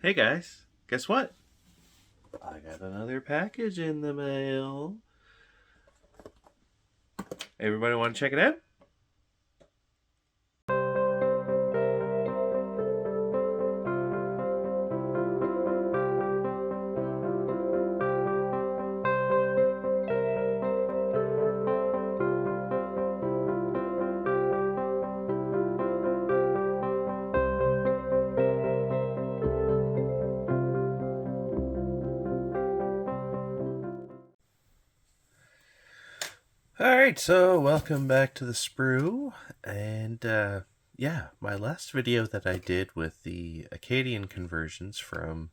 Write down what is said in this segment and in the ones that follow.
Hey guys, guess what? I got another package in the mail. Everybody want to check it out? Alright, so welcome back to the sprue. And yeah, my last video that I did with the Acadian conversions from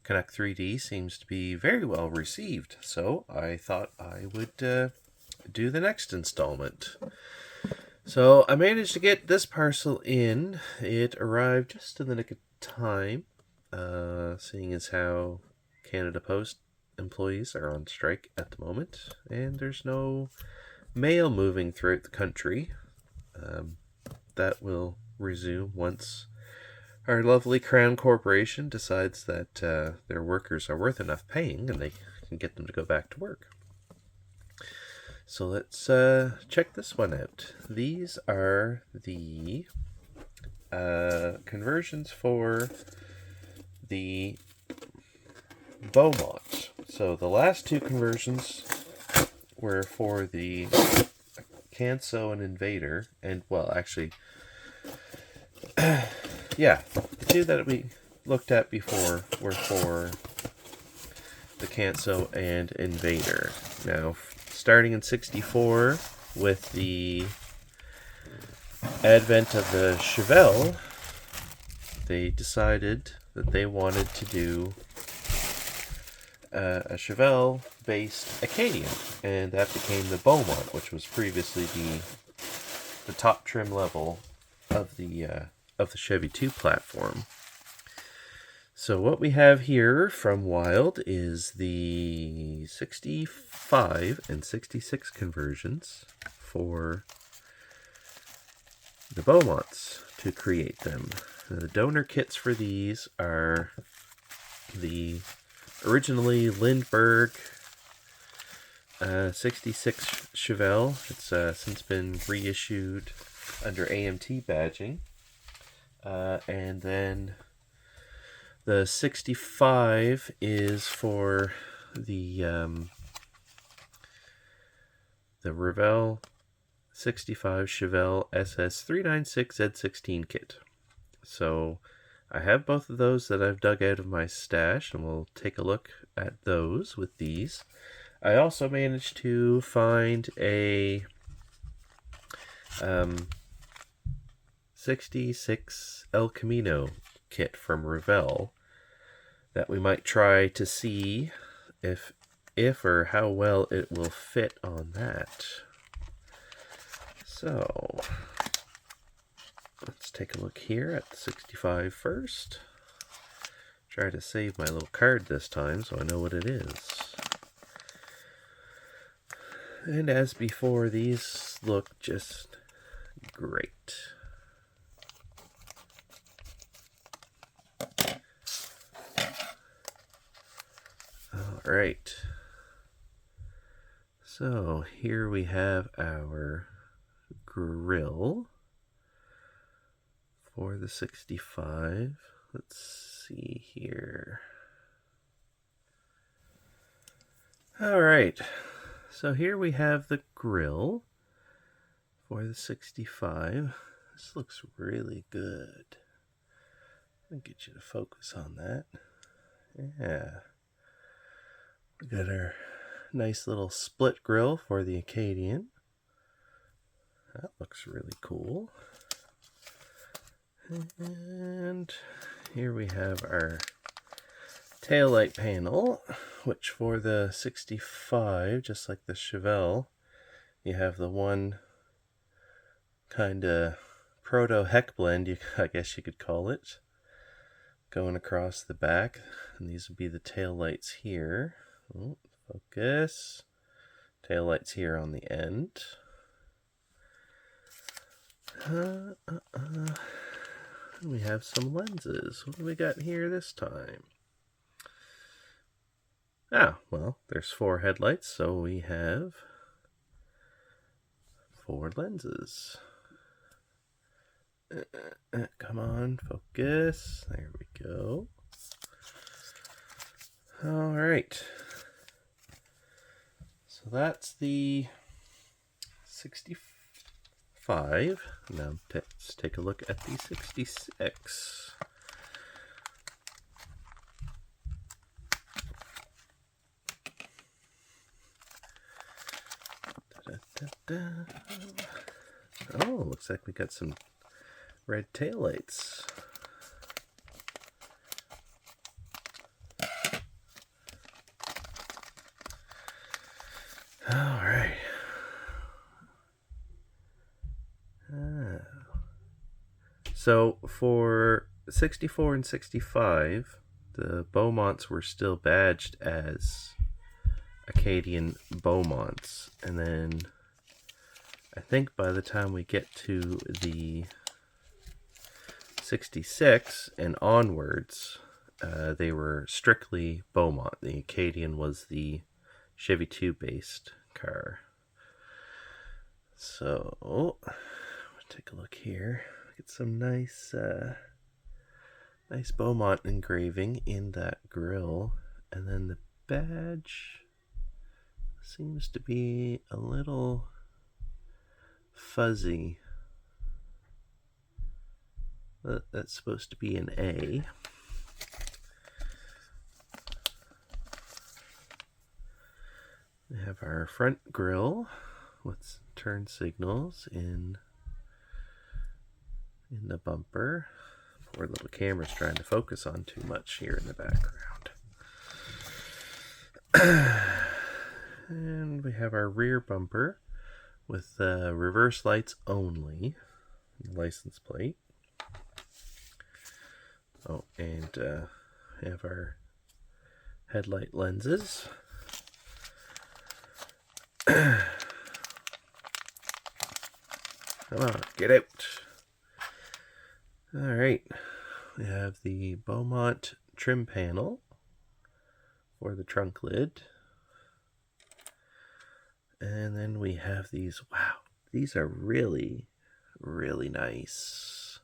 Canuck 3D seems to be very well received. So I thought I would do the next installment. So I managed to get this parcel in. It arrived just in the nick of time, seeing as how Canada Post employees are on strike at the moment, and there's no mail moving throughout the country. That will resume once our lovely Crown Corporation decides that their workers are worth enough paying and they can get them to go back to work. So let's check this one out. These are the conversions for the Beaumont. So the last two conversions were for the Canso and Invader, and well, actually, yeah, the two that we looked at before were for the Canso and Invader. Now, starting in 64 with the advent of the Chevelle, they decided that they wanted to do a Chevelle-based Acadian, and that became the Beaumont, which was previously the top trim level of the Chevy 2 platform. So what we have here from Wild is the 65 and 66 conversions for the Beaumonts to create them. The donor kits for these are the originally Lindbergh 66 Chevelle. It's since been reissued under AMT badging. And then the 65 is for the Revell 65 Chevelle SS 396 Z16 kit. So I have both of those that I've dug out of my stash, and we'll take a look at those with these. I also managed to find a 66 El Camino kit from Revell that we might try to see if or how well it will fit on that. So let's take a look here at the 65 first. Try to save my little card this time so I know what it is. And as before, these look just great. Alright. So here we have our grill for the 65. Let's see here. Alright, so here we have the grill for the 65. This looks really good. I'll get you to focus on that. Yeah. We got our nice little split grill for the Acadian. That looks really cool. And here we have our taillight panel, which for the 65, just like the Chevelle, you have the one kind of proto-heck blend, I guess you could call it, going across the back. And these would be the taillights here. Oh, focus. Taillights here on the end. And we have some lenses. What do we got here this time? Ah, well, there's 4 headlights, so we have 4 lenses. Come on, focus. There we go. All right. So that's the 65. Now let's take a look at the 66. Oh, looks like we got some red taillights. All right. So for 64 and 65, the Beaumonts were still badged as Acadian Beaumonts, and then I think by the time we get to the 66 and onwards, they were strictly Beaumont. The Acadian was the Chevy 2 based car. So, take a look here. Get some nice Beaumont engraving in that grille, and then the badge seems to be a little fuzzy. That's supposed to be an A. We have our front grille with turn signals in the bumper. Poor little camera's trying to focus on too much here in the background. And we have our rear bumper with reverse lights only, license plate. Oh, and we have our headlight lenses. Come on, get out. Alright, we have the Beaumont trim panel for the trunk lid. And then we have these, wow, these are really, really nice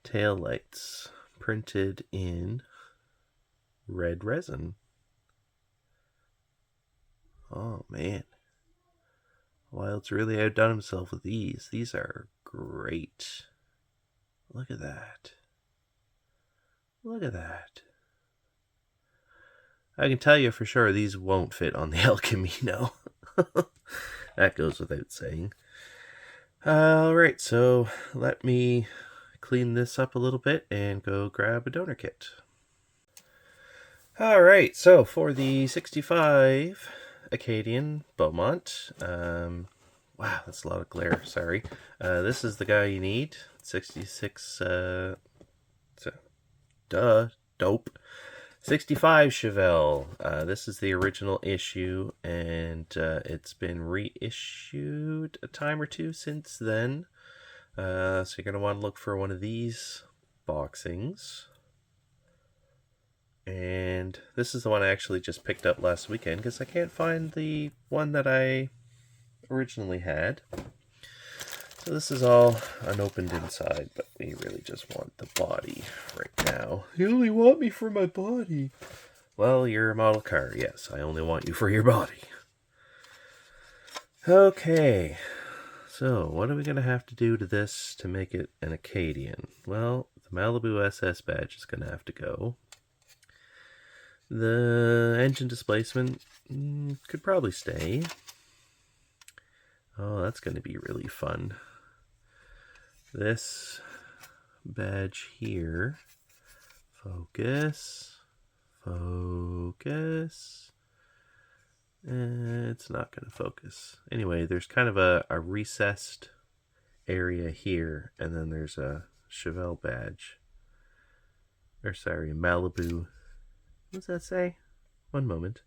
tail lights printed in red resin. Oh man, Wild's really outdone himself with these. These are great. Look at that. Look at that. I can tell you for sure these won't fit on the El Camino. That goes without saying. Alright, so let me clean this up a little bit and go grab a donor kit. Alright, so for the 65 Acadian Beaumont, wow, that's a lot of glare, sorry. This is the guy you need. 66, dope. 65 Chevelle. This is the original issue, and it's been reissued a time or two since then. So you're going to want to look for one of these boxings. And this is the one I actually just picked up last weekend because I can't find the one that I originally had. So this is all unopened inside, but we really just want the body right now. You only want me for my body. Well, you're a model car. Yes, I only want you for your body. Okay, so what are we going to have to do to this to make it an Acadian? Well, the Malibu SS badge is going to have to go. The engine displacement could probably stay. Oh, that's going to be really fun. This badge here, focus, it's not going to focus. Anyway, there's kind of a recessed area here, and then there's a Chevelle badge, or sorry, Malibu, what does that say? One moment.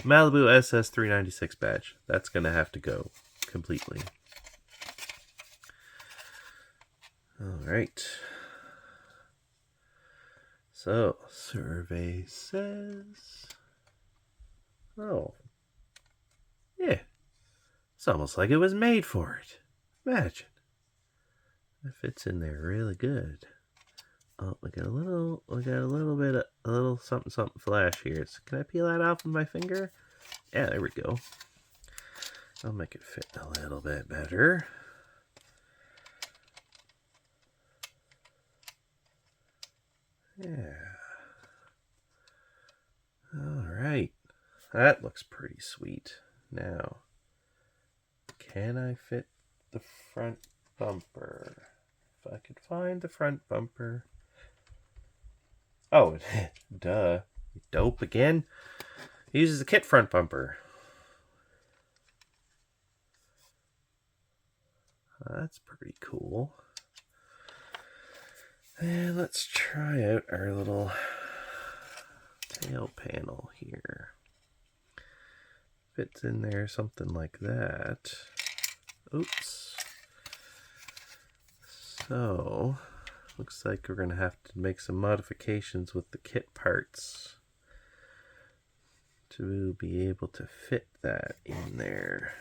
Malibu SS 396 badge. That's going to have to go completely. Alright, So, survey says... Oh. Yeah. It's almost like it was made for it. Imagine. It fits in there really good. Oh, we got a little bit of, a little something flash here. So can I peel that off with my finger? Yeah, there we go. I'll make it fit a little bit better. Yeah. Alright. That looks pretty sweet. Now, can I fit the front bumper? If I could find the front bumper. Oh, duh. Dope again. It uses the kit front bumper. That's pretty cool. And let's try out our little tail panel here. Fits in there something like that. Oops. So, looks like we're going to have to make some modifications with the kit parts to be able to fit that in there.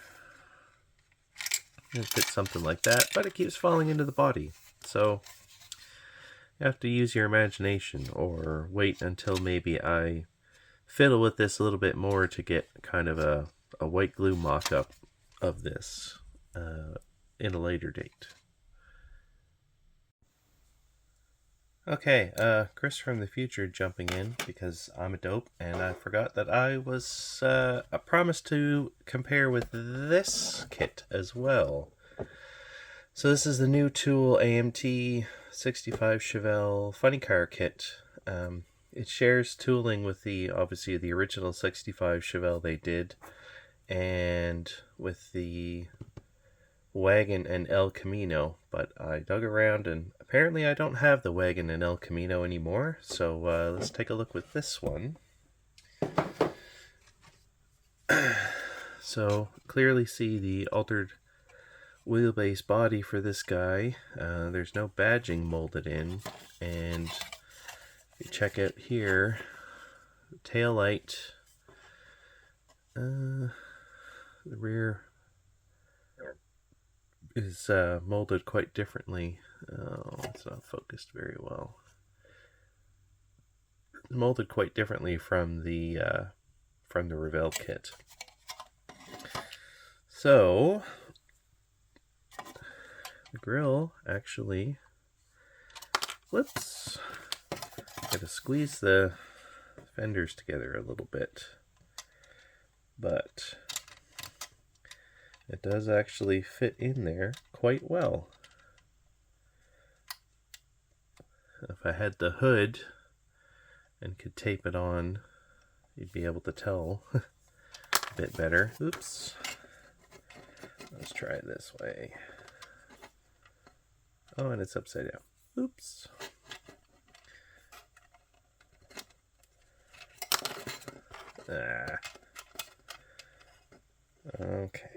It fits something like that, but it keeps falling into the body. So, you have to use your imagination or wait until maybe I fiddle with this a little bit more to get kind of a white glue mock-up of this in a later date. Okay, Chris from the future jumping in because I'm a dope and I forgot that I was promised to compare with this kit as well. So this is the new Tool AMT 65 Chevelle Funny Car Kit. It shares tooling with obviously the original 65 Chevelle they did, and with the wagon and El Camino, but I dug around and apparently I don't have the wagon and El Camino anymore, so let's take a look with this one. So clearly see the altered wheelbase body for this guy. There's no badging molded in, and if you check out here, the tail light, the rear is molded quite differently. Oh, it's not focused very well. Molded quite differently from the Revell kit. So the grill actually, whoops, gotta squeeze the fenders together a little bit, but it does actually fit in there quite well. If I had the hood and could tape it on, you'd be able to tell a bit better. Oops. Let's try it this way. Oh, and it's upside down. Oops. Okay.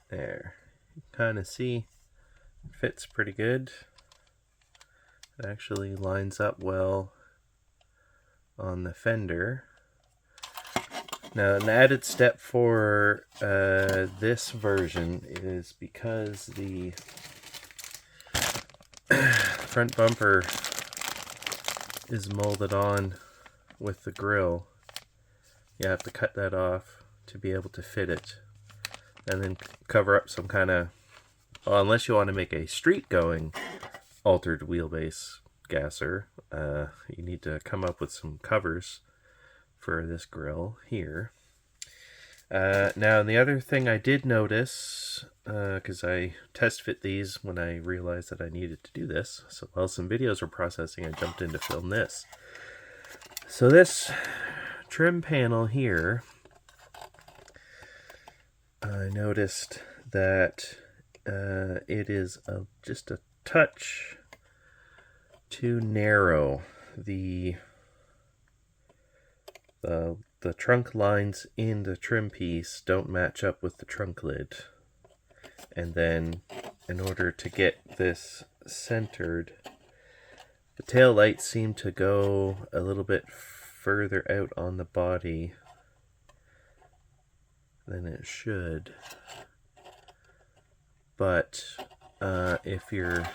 There. You can kind of see it fits pretty good. It actually lines up well on the fender. Now, an added step for this version is because the front bumper is molded on with the grill. You have to cut that off to be able to fit it, and then cover up some kind of, well, unless you want to make a street going altered wheelbase gasser, you need to come up with some covers for this grill here. Now, the other thing I did notice, because I test fit these when I realized that I needed to do this, so while some videos were processing, I jumped in to film this. So this trim panel here, I noticed that it is just a touch too narrow. The trunk lines in the trim piece don't match up with the trunk lid, and then in order to get this centered. The tail lights seem to go a little bit further out on the body than it should. But if you're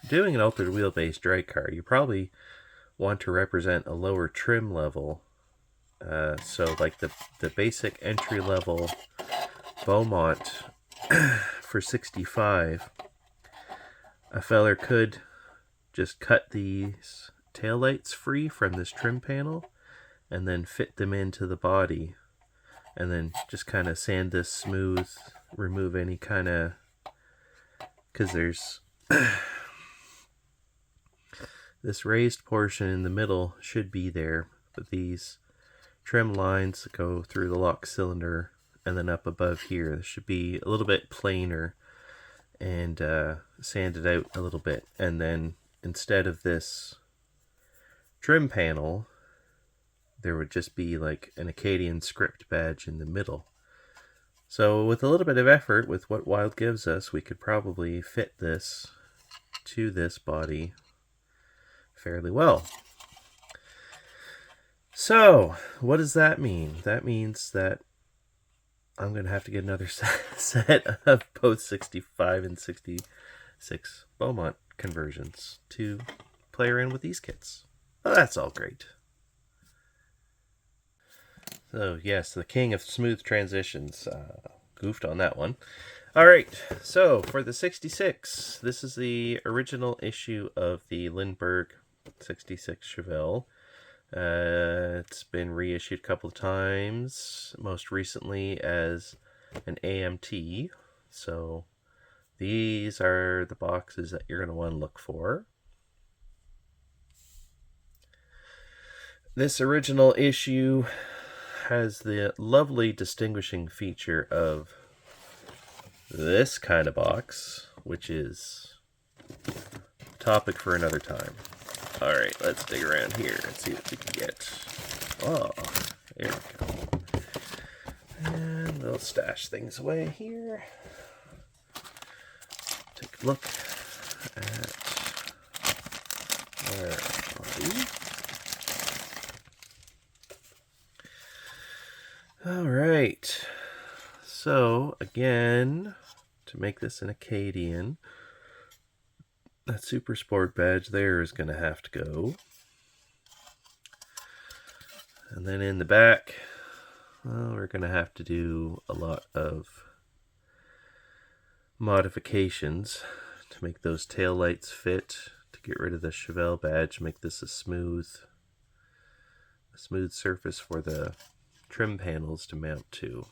doing an altered wheelbase drag car, you probably want to represent a lower trim level. So like the basic entry level Beaumont for 65, a feller could just cut these taillights free from this trim panel and then fit them into the body, and then just kind of sand this smooth, remove any kind of, because there's this raised portion in the middle should be there, but these trim lines go through the lock cylinder and then up above here. This should be a little bit plainer and sanded out a little bit. And then instead of this trim panel, there would just be like an Acadian script badge in the middle. So with a little bit of effort, with what Wild gives us, we could probably fit this to this body fairly well. So what does that mean? That means that I'm going to have to get another set of both 65 and 66 Beaumont conversions to play around with these kits. Well, that's all great. So yes, the king of smooth transitions. Goofed on that one. Alright, so for the 66, this is the original issue of the Lindbergh 66 Chevelle. It's been reissued a couple of times, most recently as an AMT. So these are the boxes that you're going to want to look for. This original issue has the lovely distinguishing feature of this kind of box, which is a topic for another time. Alright, let's dig around here and see what we can get. Oh, there we go. And we'll stash things away here. Take a look at our body. Alright, so again, to make this an Acadian, that Super Sport badge there is going to have to go. And then in the back, well, we're going to have to do a lot of modifications to make those tail lights fit, to get rid of the Chevelle badge, make this a smooth surface for the trim panels to mount to.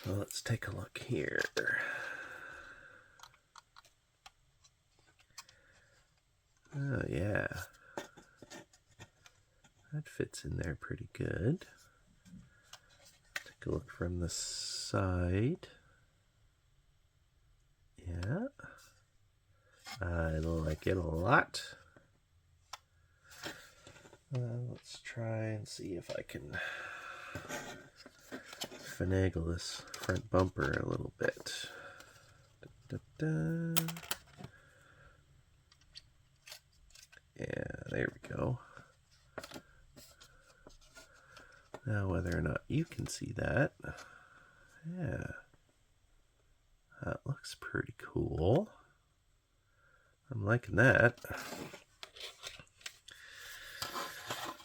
So let's take a look here. Oh yeah, that fits in there pretty good. Take a look from the side. Yeah, I like it a lot. Let's try and see if I can finagle this front bumper a little bit. Yeah, there we go. Now whether or not you can see that. Yeah. That looks pretty cool. I'm liking that.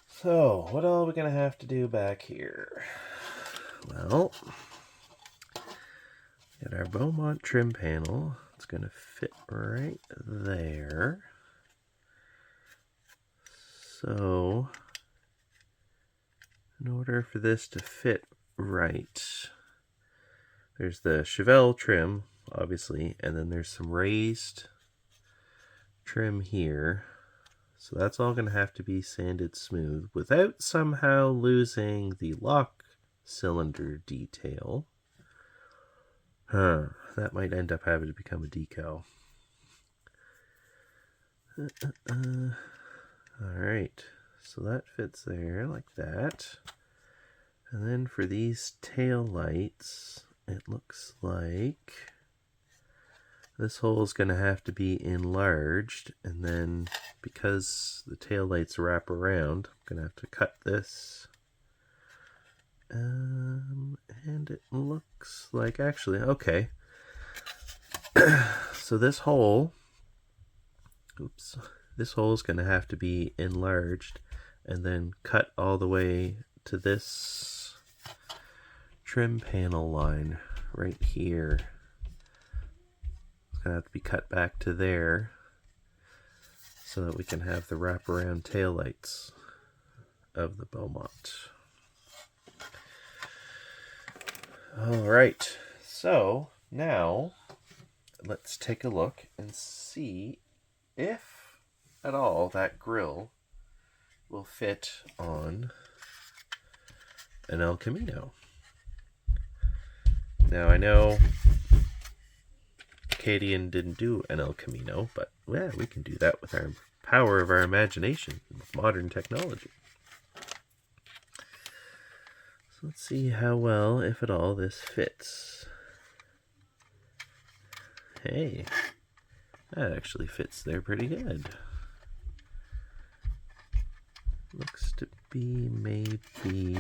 So, what all are we going to have to do back here? Well, get our Beaumont trim panel. It's going to fit right there. So, in order for this to fit right, there's the Chevelle trim, obviously, and then there's some raised trim here. So that's all going to have to be sanded smooth without somehow losing the lock cylinder detail. That might end up having to become a decal. Alright, so that fits there like that. And then for these tail lights, it looks like This hole is going to have to be enlarged, and then because the taillights wrap around, I'm going to have to cut this. And it looks like, actually, okay. So this hole, this hole is going to have to be enlarged and then cut all the way to this trim panel line right here. It's going to have to be cut back to there so that we can have the wraparound taillights of the Beaumont. Alright, so now let's take a look and see if at all that grille will fit on an El Camino. Now I know Acadian didn't do an El Camino, but yeah, we can do that with our power of our imagination with modern technology. So let's see how well, if at all, this fits. Hey, that actually fits there pretty good. Looks to be maybe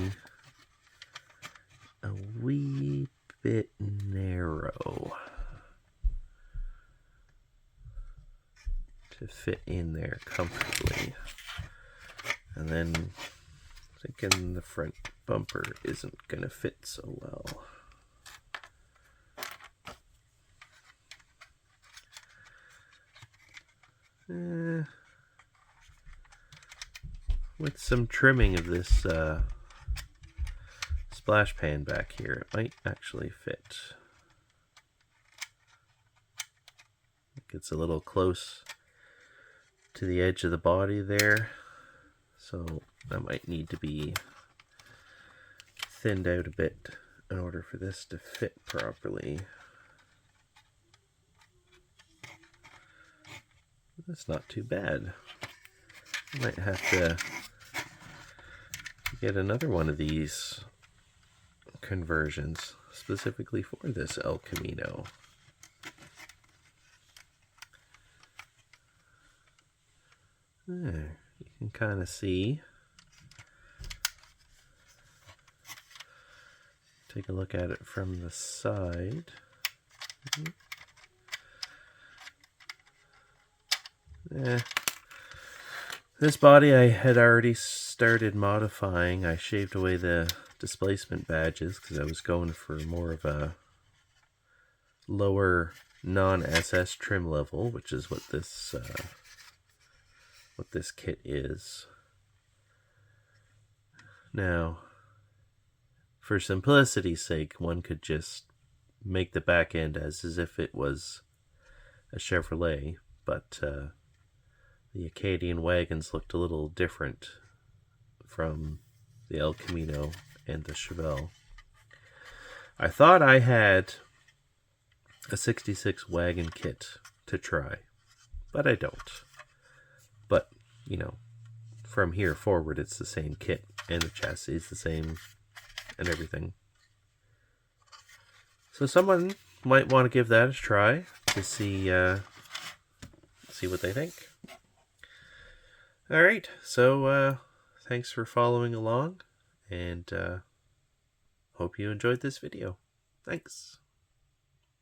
a wee bit narrow to fit in there comfortably. And then thinking the front bumper isn't gonna fit so well. With some trimming of this splash pan back here, it might actually fit. It gets a little close to the edge of the body there, so that might need to be thinned out a bit in order for this to fit properly. That's not too bad. Might have to get another one of these conversions specifically for this El Camino. There, you can kind of see. Take a look at it from the side. This body I had already started modifying. I shaved away the displacement badges because I was going for more of a lower non-SS trim level, which is what this kit is. Now, for simplicity's sake, one could just make the back end as if it was a Chevrolet, but the Acadian wagons looked a little different from the El Camino and the Chevelle. I thought I had a 66 wagon kit to try, but I don't. But, you know, from here forward it's the same kit, and the chassis is the same, and everything. So someone might want to give that a try to see what they think. Alright, so thanks for following along, and hope you enjoyed this video. Thanks.